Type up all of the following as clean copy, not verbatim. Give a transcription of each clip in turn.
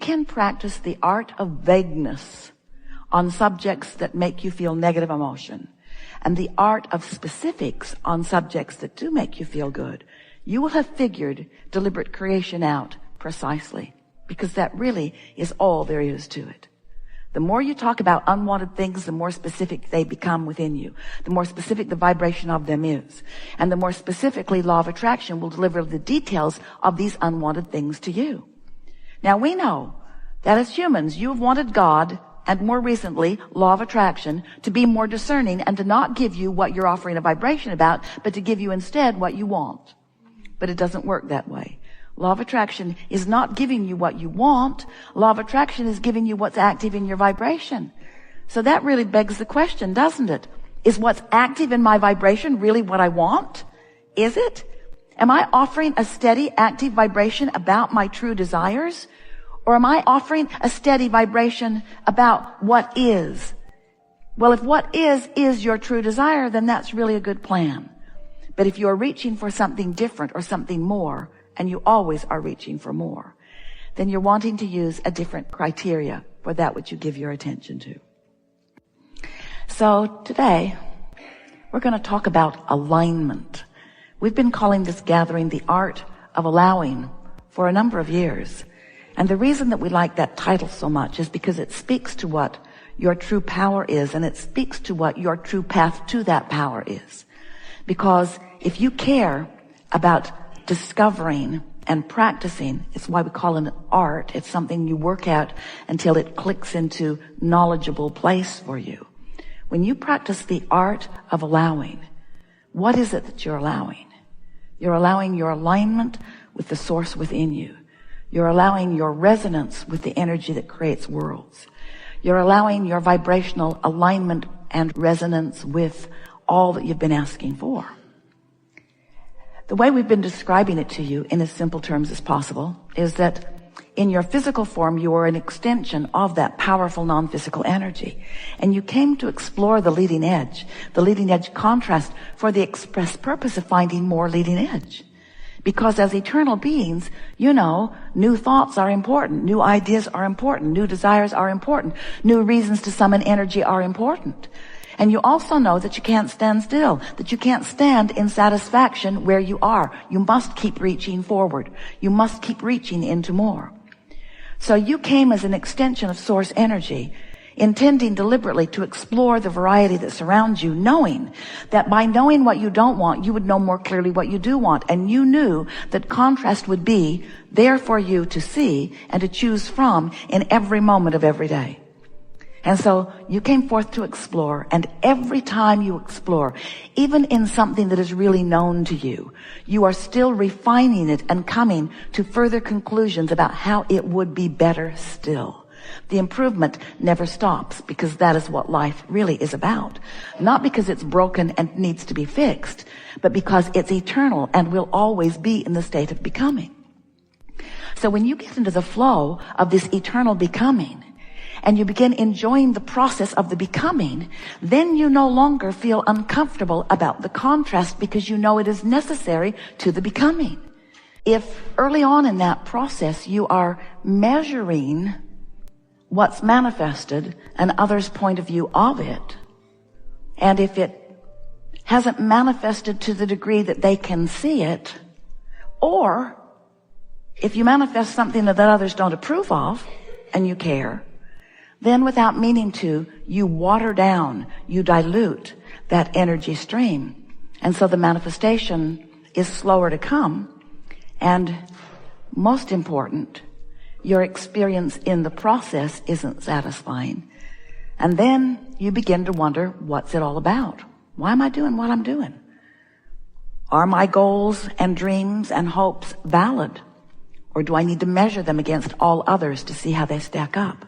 can practice the art of vagueness on subjects that make you feel negative emotion and the art of specifics on subjects that do make you feel good, you will have figured deliberate creation out precisely, because that really is all there is to it. The more you talk about unwanted things, the more specific they become within you. The more specific the vibration of them is. And the more specifically law of attraction will deliver the details of these unwanted things to you. Now we know that as humans, you've wanted God, and more recently, law of attraction, to be more discerning and to not give you what you're offering a vibration about, but to give you instead what you want. But it doesn't work that way. Law of attraction is not giving you what you want. Law of attraction is giving you what's active in your vibration. So that really begs the question, doesn't it? Is what's active in my vibration really what I want? Is it? Am I offering a steady, active vibration about my true desires? Or am I offering a steady vibration about what is? Well, if what is your true desire, then that's really a good plan. But if you're reaching for something different or something more, and you always are reaching for more, then you're wanting to use a different criteria for that which you give your attention to. So today, we're going to talk about alignment. We've been calling this gathering the art of allowing for a number of years. And the reason that we like that title so much is because it speaks to what your true power is, and it speaks to what your true path to that power is. Because if you care about discovering and practicing, it's why we call it an art. It's something you work at until it clicks into knowledgeable place for you. When you practice the art of allowing, what is it that you're allowing? You're allowing your alignment with the source within you. You're allowing your resonance with the energy that creates worlds. You're allowing your vibrational alignment and resonance with all that you've been asking for. The way we've been describing it to you in as simple terms as possible is that in your physical form, you are an extension of that powerful non-physical energy. And you came to explore the leading edge contrast for the express purpose of finding more leading edge. Because as eternal beings, you know, new thoughts are important, new ideas are important, new desires are important, new reasons to summon energy are important. And you also know that you can't stand still, that you can't stand in satisfaction where you are. You must keep reaching forward. You must keep reaching into more. So you came as an extension of source energy, intending deliberately to explore the variety that surrounds you, knowing that by knowing what you don't want, you would know more clearly what you do want. And you knew that contrast would be there for you to see and to choose from in every moment of every day. And so you came forth to explore, and every time you explore, even in something that is really known to you, you are still refining it and coming to further conclusions about how it would be better still. The improvement never stops, because that is what life really is about. Not because it's broken and needs to be fixed, but because it's eternal and will always be in the state of becoming. So when you get into the flow of this eternal becoming, and you begin enjoying the process of the becoming, then you no longer feel uncomfortable about the contrast, because you know it is necessary to the becoming. If early on in that process you are measuring what's manifested and others' point of view of it, and if it hasn't manifested to the degree that they can see it, or if you manifest something that others don't approve of and you care, then without meaning to, you water down, you dilute that energy stream. And so the manifestation is slower to come. And most important, your experience in the process isn't satisfying. And then you begin to wonder, what's it all about? Why am I doing what I'm doing? Are my goals and dreams and hopes valid? Or do I need to measure them against all others to see how they stack up?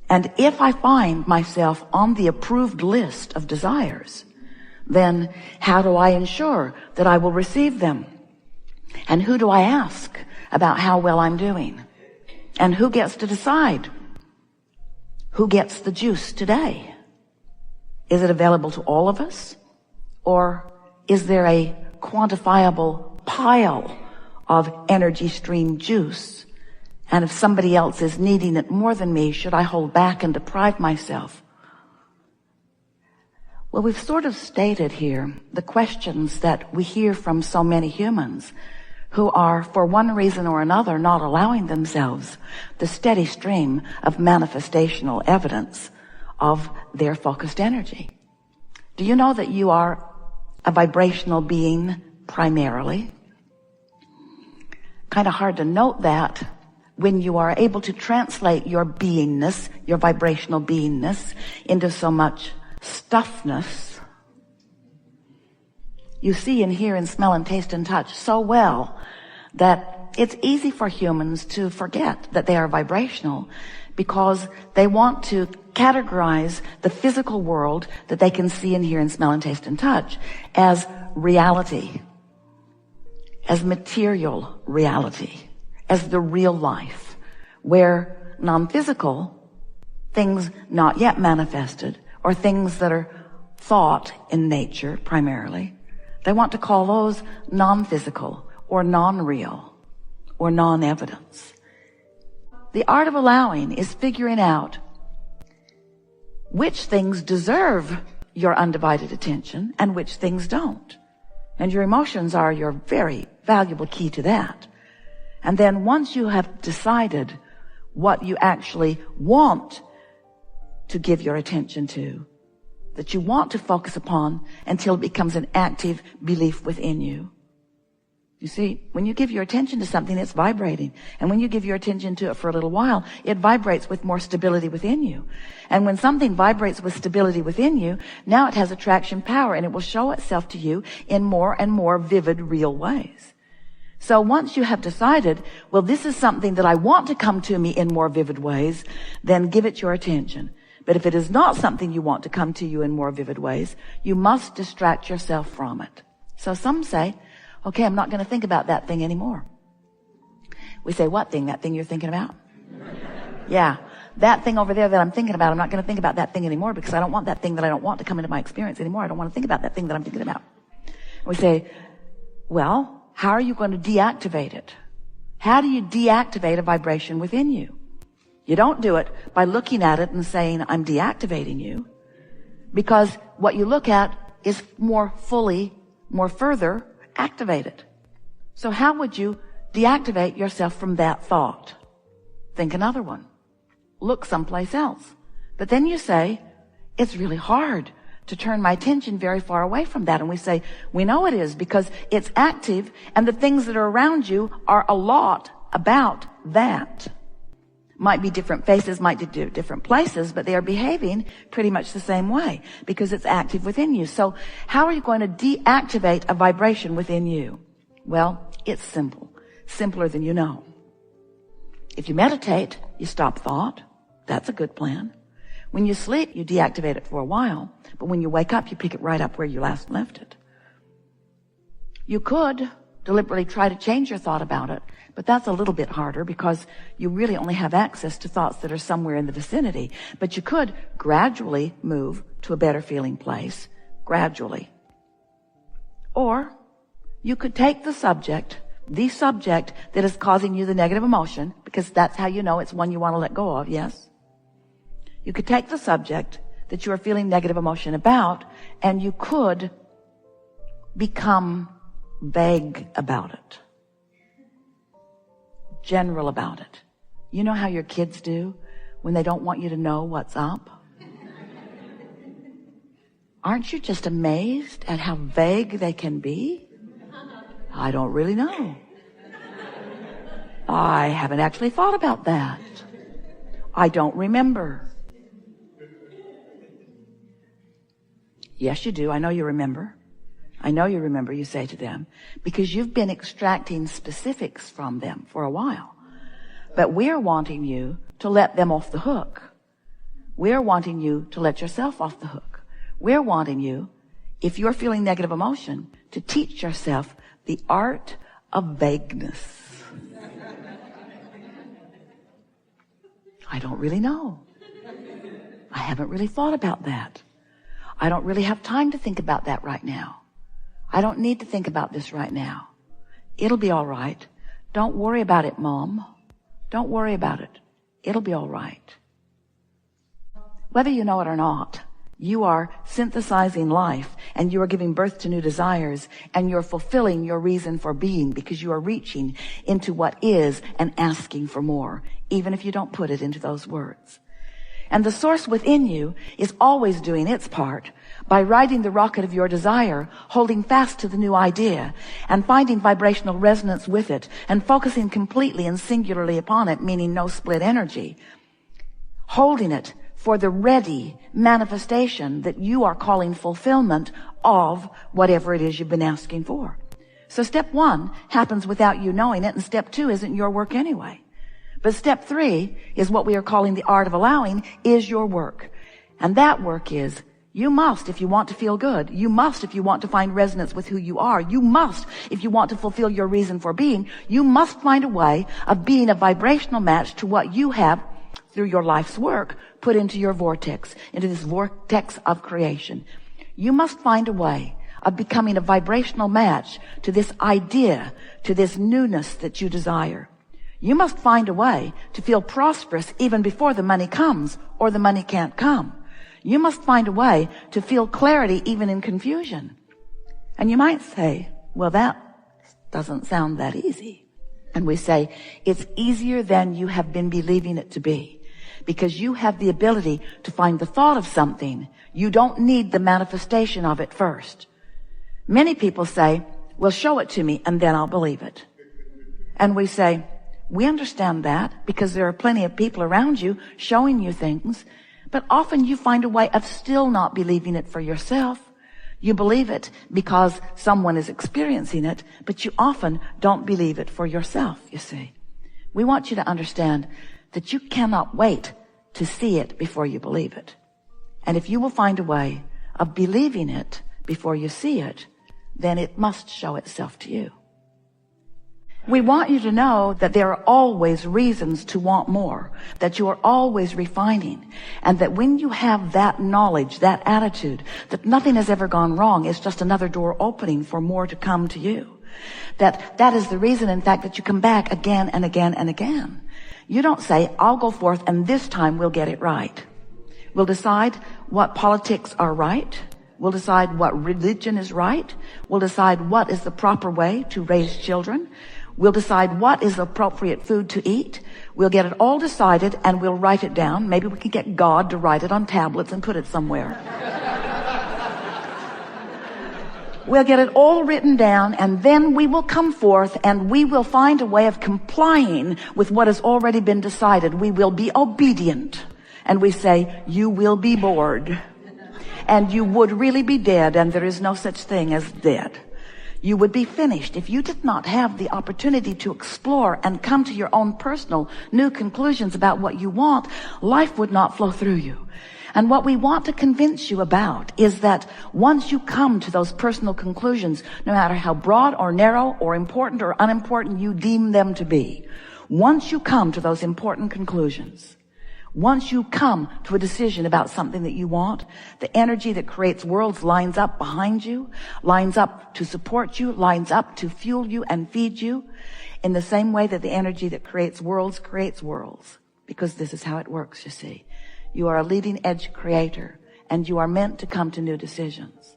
And if I find myself on the approved list of desires, then how do I ensure that I will receive them? And who do I ask about how well I'm doing? And who gets to decide? Who gets the juice today? Is it available to all of us? Or is there a quantifiable pile of energy stream juice And if somebody else is needing it more than me, should I hold back and deprive myself? Well, we've sort of stated here the questions that we hear from so many humans who are, for one reason or another, not allowing themselves the steady stream of manifestational evidence of their focused energy. Do you know that you are a vibrational being primarily? Kind of hard to note that when you are able to translate your beingness, your vibrational beingness, into so much stuffness. You see and hear and smell and taste and touch so well that it's easy for humans to forget that they are vibrational, because they want to categorize the physical world that they can see and hear and smell and taste and touch as reality, as material reality, as the real life, where non-physical things not yet manifested, or things that are thought in nature primarily, they want to call those non-physical or non-real or non-evidence. The art of allowing is figuring out which things deserve your undivided attention and which things don't. And your emotions are your very valuable key to that. And then once you have decided what you actually want to give your attention to, that you want to focus upon until it becomes an active belief within you. You see, when you give your attention to something, it's vibrating. And when you give your attention to it for a little while, it vibrates with more stability within you. And when something vibrates with stability within you, now it has attraction power, and it will show itself to you in more and more vivid, real ways. So once you have decided, well, this is something that I want to come to me in more vivid ways, then give it your attention. But if it is not something you want to come to you in more vivid ways, you must distract yourself from it. So some say, okay, I'm not going to think about that thing anymore. We say, what thing? That thing you're thinking about? Yeah, that thing over there that I'm thinking about, I'm not going to think about that thing anymore, because I don't want that thing that I don't want to come into my experience anymore. I don't want to think about that thing that I'm thinking about. We say, well, how are you going to deactivate it? How do you deactivate a vibration within you? You don't do it by looking at it and saying, I'm deactivating you, because what you look at is more fully, more further activated. So how would you deactivate yourself from that thought? Think another one. Look someplace else. But then you say, it's really hard to turn my attention very far away from that. And we say, we know it is, because it's active, and the things that are around you are a lot about that. Might be different faces, might be different places, but they are behaving pretty much the same way, because it's active within you. So how are you going to deactivate a vibration within you? Well, it's simple. Simpler than you know. If you meditate, you stop thought. That's a good plan. When you sleep, you deactivate it for a while, but when you wake up, you pick it right up where you last left it. You could deliberately try to change your thought about it, but that's a little bit harder, because you really only have access to thoughts that are somewhere in the vicinity. But you could gradually move to a better feeling place, gradually. Or you could take the subject that is causing you the negative emotion, because that's how you know it's one you want to let go of, yes? You could take the subject that you are feeling negative emotion about, and you could become vague about it, general about it. You know how your kids do when they don't want you to know what's up? Aren't you just amazed at how vague they can be? I don't really know. I haven't actually thought about that. I don't remember. Yes, you do. I know you remember. I know you remember, you say to them, because you've been extracting specifics from them for a while. But we're wanting you to let them off the hook. We're wanting you to let yourself off the hook. We're wanting you, if you're feeling negative emotion, to teach yourself the art of vagueness. I don't really know. I haven't really thought about that. I don't really have time to think about that right now. I don't need to think about this right now. It'll be all right. Don't worry about it, Mom. Don't worry about it. It'll be all right. Whether you know it or not, you are synthesizing life, and you are giving birth to new desires, and you're fulfilling your reason for being, because you are reaching into what is and asking for more, even if you don't put it into those words. And the source within you is always doing its part by riding the rocket of your desire, holding fast to the new idea, and finding vibrational resonance with it, and focusing completely and singularly upon it, meaning no split energy, holding it for the ready manifestation that you are calling fulfillment of whatever it is you've been asking for. So step 1 happens without you knowing it, and step 2 isn't your work anyway. But step 3 is what we are calling the art of allowing, is your work. And that work is, you must, if you want to feel good. You must, if you want to find resonance with who you are. You must, if you want to fulfill your reason for being. You must find a way of being a vibrational match to what you have, through your life's work, put into your vortex, into this vortex of creation. You must find a way of becoming a vibrational match to this idea, to this newness that you desire. You must find a way to feel prosperous even before the money comes, or the money can't come. You must find a way to feel clarity even in confusion. And you might say, well, that doesn't sound that easy. And we say, it's easier than you have been believing it to be. Because you have the ability to find the thought of something. You don't need the manifestation of it first. Many people say, well, show it to me and then I'll believe it. And we say, we understand that because there are plenty of people around you showing you things, but often you find a way of still not believing it for yourself. You believe it because someone is experiencing it, but you often don't believe it for yourself, you see. We want you to understand that you cannot wait to see it before you believe it. And if you will find a way of believing it before you see it, then it must show itself to you. We want you to know that there are always reasons to want more, that you are always refining, and that when you have that knowledge, that attitude, that nothing has ever gone wrong, it's just another door opening for more to come to you. That is the reason, in fact, that you come back again and again and again. You don't say, I'll go forth and this time we'll get it right. We'll decide what politics are right. We'll decide what religion is right. We'll decide what is the proper way to raise children. We'll decide what is appropriate food to eat. We'll get it all decided and we'll write it down. Maybe we can get God to write it on tablets and put it somewhere. We'll get it all written down, and then we will come forth and we will find a way of complying with what has already been decided. We will be obedient. And we say, you will be bored. And you would really be dead, and there is no such thing as dead. You would be finished if you did not have the opportunity to explore and come to your own personal new conclusions about what you want. Life would not flow through you. And what we want to convince you about is that once you come to those personal conclusions, no matter how broad or narrow or important or unimportant you deem them to be, once you come to those important conclusions, once you come to a decision about something that you want, the energy that creates worlds lines up behind you, lines up to support you, lines up to fuel you and feed you, in the same way that the energy that creates worlds, because this is how it works, you see. You are a leading edge creator, and you are meant to come to new decisions.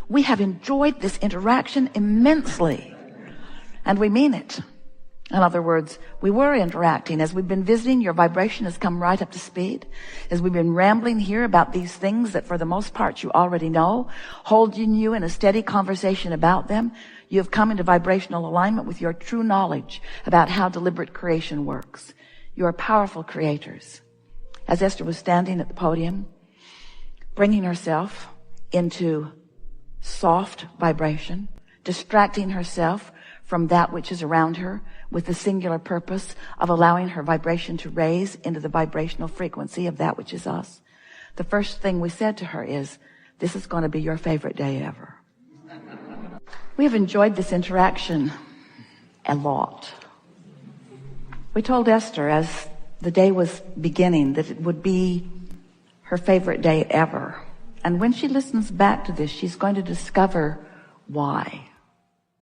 We have enjoyed this interaction immensely, and we mean it. In other words, we were interacting. As we've been visiting, your vibration has come right up to speed. As we've been rambling here about these things that for the most part you already know, holding you in a steady conversation about them, you have come into vibrational alignment with your true knowledge about how deliberate creation works. You are powerful creators. As Esther was standing at the podium, bringing herself into soft vibration, distracting herself from that which is around her with the singular purpose of allowing her vibration to raise into the vibrational frequency of that which is us. The first thing we said to her is, this is going to be your favorite day ever. We have enjoyed this interaction a lot. We told Esther as the day was beginning that it would be her favorite day ever. And when she listens back to this, she's going to discover why.